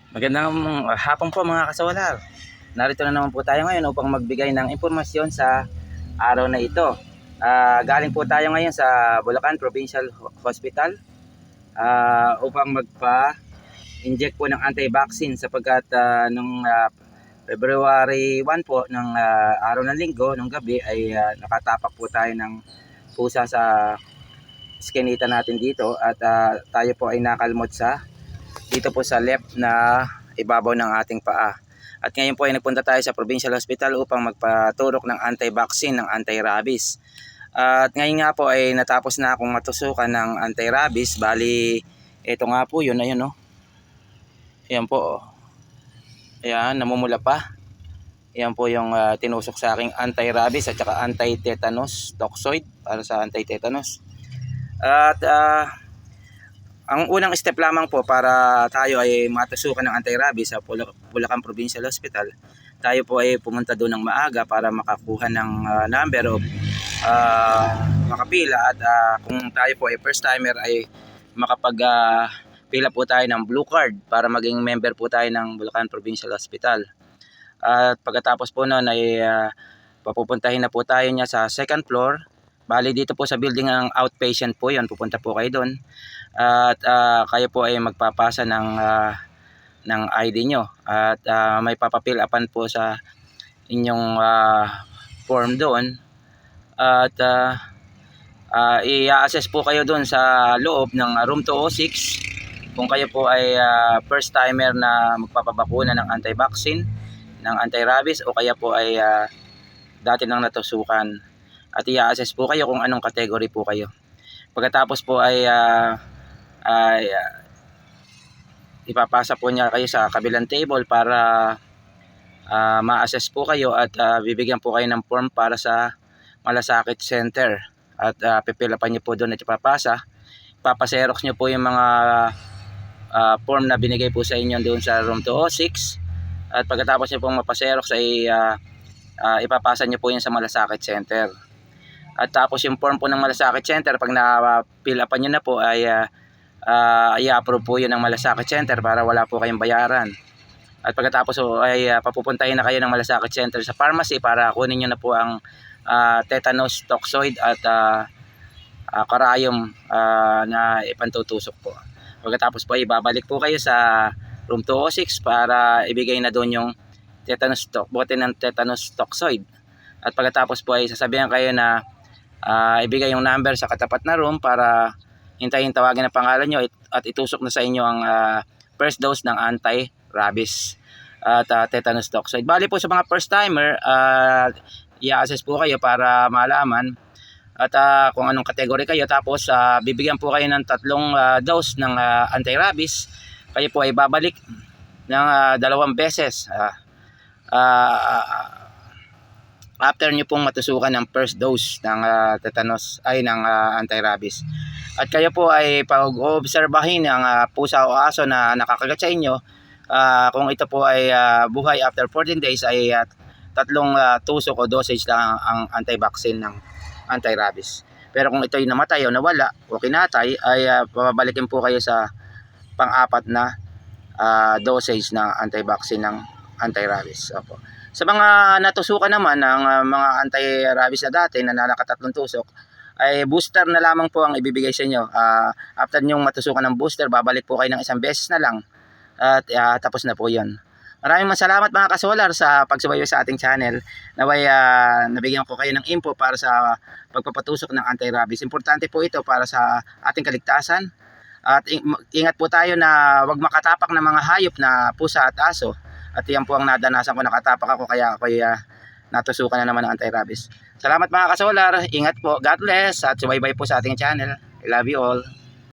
Magandang hapon po mga kasawalar. Narito na naman po tayo ngayon upang magbigay ng impormasyon sa araw na ito. Galing po tayo ngayon sa Bulacan Provincial Hospital upang magpa-inject po ng anti-vaccine sapagkat nung February 1 po ng araw ng linggo, nung gabi ay nakatapak po tayo ng pusa sa skinita natin dito at tayo po ay nakalmot dito po sa left na ibabaw ng ating paa. At ngayon po ay nagpunta tayo sa Provincial Hospital upang magpaturok ng anti-vaccine ng anti-rabies. At ngayon nga po ay natapos na akong matusukan ng anti-rabies. Bali, ito nga po yun, ayun, no? Ayan po. Ayan, namumula pa. Ayan po yung tinusok sa aking anti-rabies at saka anti-tetanus toxoid para sa anti-tetanus. At ang unang step lamang po para tayo ay matusukan ng anti-rabies sa Bulacan Provincial Hospital, tayo po ay pumunta doon ng maaga para makakuha ng number of makapila at kung tayo po ay first timer ay makapag-pila po tayo ng blue card para maging member po tayo ng Bulacan Provincial Hospital. At pagkatapos po noon ay papupuntahin na po tayo niya sa second floor. Bali dito po sa building ng outpatient po yon, pupunta po kayo doon. At kayo po ay magpapasa ng ID nyo. At may papapill upan po sa inyong form doon. At i-assess po kayo doon sa loob ng room 206 kung kayo po ay first timer na magpapabakuna ng anti-vaccine, ng anti-rabies o kaya po ay dati nang natusukan. At i-assess po kayo kung anong category po kayo. Pagkatapos po ay ipapasa po niya kayo sa kabilang table para ma-assess po kayo at bibigyan po kayo ng form para sa malasakit center. At pipilapan niyo po doon at ipapasa. Papaserox niyo po yung mga form na binigay po sa inyo doon sa room 206. At pagkatapos niyo pong mapaserox ay ipapasa niyo po yun sa malasakit center. At tapos yung form po ng malasakit center, pag na-fill upan nyo na po ay i-approve po yun ng malasakit center para wala po kayong bayaran. At pagkatapos ay papupuntahin na kayo ng malasakit center sa pharmacy para kunin nyo na po ang tetanus toxoid at karayom na ipantutusok po. Pagkatapos po ay babalik po kayo sa room 206 para ibigay na doon yung bote ng tetanus toxoid. At pagkatapos po ay sasabihan kayo na ibigay yung number sa katapat na room para hintayin tawagin ang pangalan nyo at itusok na sa inyo ang first dose ng anti-rabies at tetanus toxoid. Bali po sa mga first timer, i-assess po kayo para malaman at kung anong category kayo. Tapos bibigyan po kayo ng 3 dose ng anti-rabies. Kayo po ay babalik ng 2 beses after nyo pong matusukan ng first dose ng tetanus ay ng anti-rabies. At kayo po ay pag-obserbahin ang pusa o aso na nakakagat sa inyo. Kung ito po ay buhay after 14 days ay 3 tusok o dosage lang ang anti-vaccine ng anti-rabies. Pero kung ito ay namatay o nawala o kinatay ay babalikin po kayo sa pang-4 na dosage ng anti-vaccine ng anti-rabies. Opo. Sa mga natusukan naman ng mga anti-rabies na dati na nakatatlong tusok, ay booster na lamang po ang ibibigay sa inyo. After nyong matusukan ng booster, babalik po kayo ng 1 beses na lang at tapos na po yun. Maraming salamat mga kasolar sa pagsubaybay sa ating channel. Naway nabigyan ko kayo ng info para sa pagpapatusok ng anti-rabies. Importante po ito para sa ating kaligtasan. At ingat po tayo na wag makatapak ng mga hayop na pusa at aso. At yan po ang nadanasan ko, nakatapak ako kaya ako natusukan na naman ng anti-rabies. Salamat mga kasolar, ingat po, God bless at subaybay po sa ating channel. I love you all.